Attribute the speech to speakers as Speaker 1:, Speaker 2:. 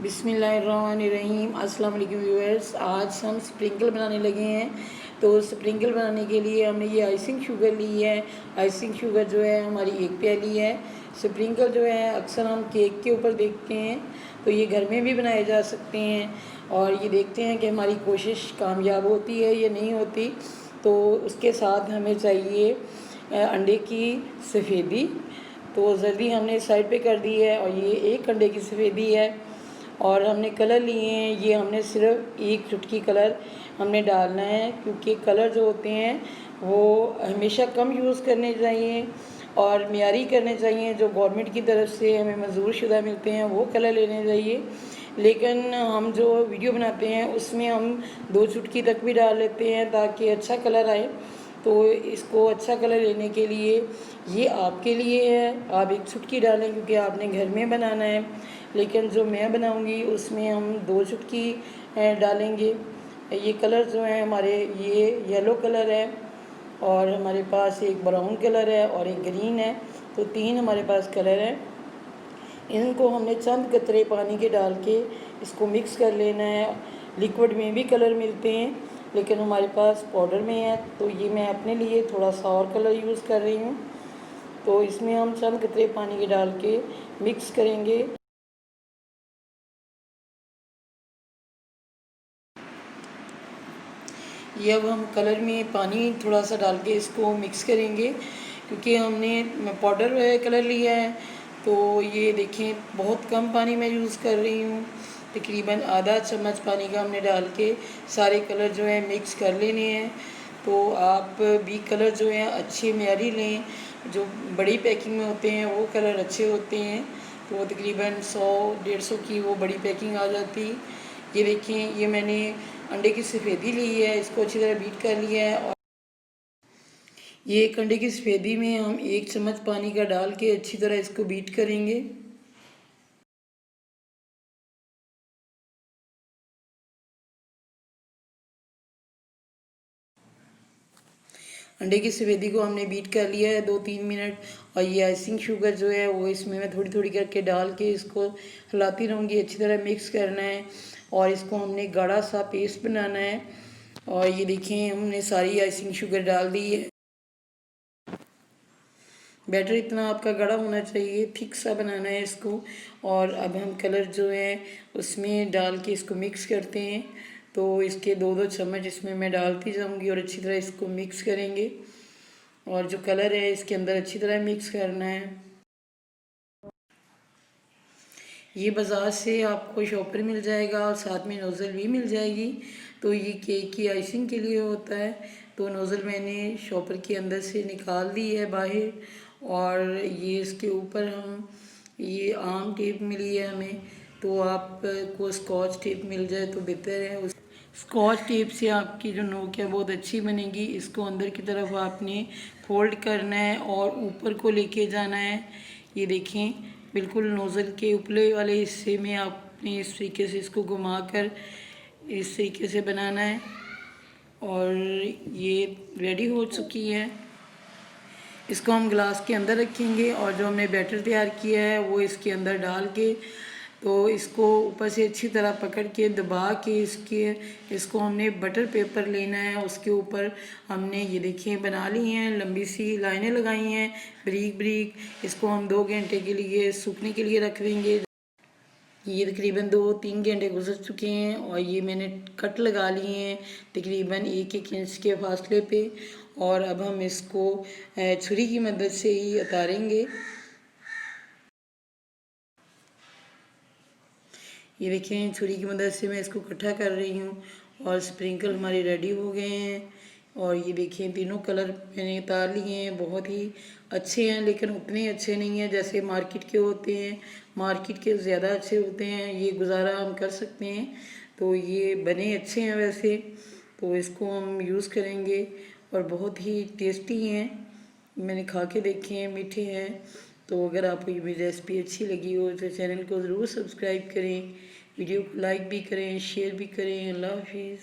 Speaker 1: बिस्मिल्लाहिर्रहमानिर्रहीम। अस्सलाम वालेकुम व्यूअर्स। आज हम स्प्रिंकल बनाने लगे हैं। तो स्प्रिंकल बनाने के लिए हमने ये आइसिंग शुगर ली है। आइसिंग शुगर जो है हमारी एक प्याली है। स्प्रिंकल जो है अक्सर हम केक के ऊपर देखते हैं, तो ये घर में भी बनाए जा सकते हैं और ये देखते हैं कि हमारी कोशिश कामयाब होती है या नहीं होती। तो उसके साथ हमें चाहिए अंडे की सफ़ेदी। तो जल्दी हमने साइड पे कर दी है और ये एक अंडे की सफ़ेदी है। और हमने कलर लिए हैं, ये हमने सिर्फ एक चुटकी कलर हमने डालना है, क्योंकि कलर जो होते हैं वो हमेशा कम यूज़ करने चाहिए और मियारी करने चाहिए। जो गवर्नमेंट की तरफ से हमें मंजूर शुदा मिलते हैं वो कलर लेने चाहिए। लेकिन हम जो वीडियो बनाते हैं उसमें हम 2 चुटकी तक भी डाल लेते हैं ताकि अच्छा कलर आए। तो इसको अच्छा कलर लेने के लिए ये आपके लिए है, आप एक चुटकी डालें क्योंकि आपने घर में बनाना है। लेकिन जो मैं बनाऊंगी उसमें हम 2 चुटकी डालेंगे। ये कलर जो है हमारे, ये येलो कलर है और हमारे पास एक ब्राउन कलर है और एक ग्रीन है। तो 3 हमारे पास कलर हैं। इनको हमने चंद कतरे पानी के डाल के इसको मिक्स कर लेना है। लिक्विड में भी कलर मिलते हैं लेकिन हमारे पास पाउडर में है, तो ये मैं अपने लिए थोड़ा सा और कलर यूज़ कर रही हूँ। तो इसमें हम चंद कतरे पानी के डाल के मिक्स करेंगे। ये अब हम कलर में पानी थोड़ा सा डाल के इसको मिक्स करेंगे, क्योंकि हमने पाउडर कलर लिया है। तो ये देखें, बहुत कम पानी मैं यूज़ कर रही हूँ, तकरीबन आधा चम्मच पानी का हमने डाल के सारे कलर जो है मिक्स कर लेने हैं। तो आप भी कलर जो हैं अच्छे मेयारी लें। जो बड़ी पैकिंग में होते हैं वो कलर अच्छे होते हैं, तो वो तकरीबन 100-150 की वो बड़ी पैकिंग आ जाती। ये देखें, ये मैंने अंडे की सफ़ेदी ली है, इसको अच्छी तरह बीट कर लिया है। और ये एक अंडे की सफ़ेदी में हम 1 चम्मच पानी का डाल के अच्छी तरह इसको बीट करेंगे। अंडे की सफ़ेदी को हमने बीट कर लिया है 2-3 मिनट। और ये आइसिंग शुगर जो है वो इसमें मैं थोड़ी थोड़ी करके डाल के इसको हिलाती रहूँगी, अच्छी तरह मिक्स करना है और इसको हमने गाढ़ा सा पेस्ट बनाना है। और ये देखें, हमने सारी आइसिंग शुगर डाल दी है। बैटर इतना आपका गाढ़ा होना चाहिए, थिक सा बनाना है इसको। और अब हम कलर जो है उसमें डाल के इसको मिक्स करते हैं। तो इसके 2-2 चम्मच इसमें मैं डालती जाऊंगी और अच्छी तरह इसको मिक्स करेंगे। और जो कलर है इसके अंदर अच्छी तरह मिक्स करना है। ये बाज़ार से आपको शॉपर मिल जाएगा और साथ में नोज़ल भी मिल जाएगी। तो ये केक की आइसिंग के लिए होता है। तो नोज़ल मैंने शॉपर के अंदर से निकाल दी है बाहर। और ये इसके ऊपर हम, ये आम टेप मिली है हमें, तो आपको स्कॉच टेप मिल जाए तो बेहतर है। उस स्कॉच टेप से आपकी जो नोक है बहुत अच्छी बनेगी। इसको अंदर की तरफ आपने फोल्ड करना है और ऊपर को लेके जाना है। ये देखें, बिल्कुल नोज़ल के ऊपरले वाले हिस्से में आपने इस तरीके से इसको घुमाकर इस तरीके से बनाना है। और ये रेडी हो चुकी है। इसको हम ग्लास के अंदर रखेंगे और जो हमने बैटर तैयार किया है वो इसके अंदर डाल के, तो इसको ऊपर से अच्छी तरह पकड़ के दबा के इसको हमने बटर पेपर लेना है। उसके ऊपर हमने ये देखें बना ली हैं, लंबी सी लाइनें लगाई हैं बारीक बारीक। इसको हम 2 घंटे के लिए सूखने के लिए रख देंगे। ये तकरीबन 2-3 घंटे गुजर चुके हैं और ये मैंने कट लगा लिए हैं तकरीबन 1-1 इंच के फासले पे। और अब हम इसको छुरी की मदद से ही उतारेंगे। ये देखें, छुरी की मदद से मैं इसको इकट्ठा कर रही हूँ और स्प्रिंकल हमारे रेडी हो गए हैं। और ये देखें, तीनों कलर मैंने उतार लिए हैं। बहुत ही अच्छे हैं लेकिन उतने अच्छे नहीं हैं जैसे मार्केट के होते हैं। मार्केट के ज़्यादा अच्छे होते हैं, ये गुजारा हम कर सकते हैं। तो ये बने अच्छे हैं वैसे, तो इसको हम यूज़ करेंगे और बहुत ही टेस्टी हैं। मैंने खा के देखे हैं, मीठे हैं। तो अगर आपको ये मेरी रेसिपी अच्छी लगी हो तो चैनल को ज़रूर सब्सक्राइब करें, वीडियो को लाइक भी करें, शेयर भी करें। अल्लाह हाफिज़।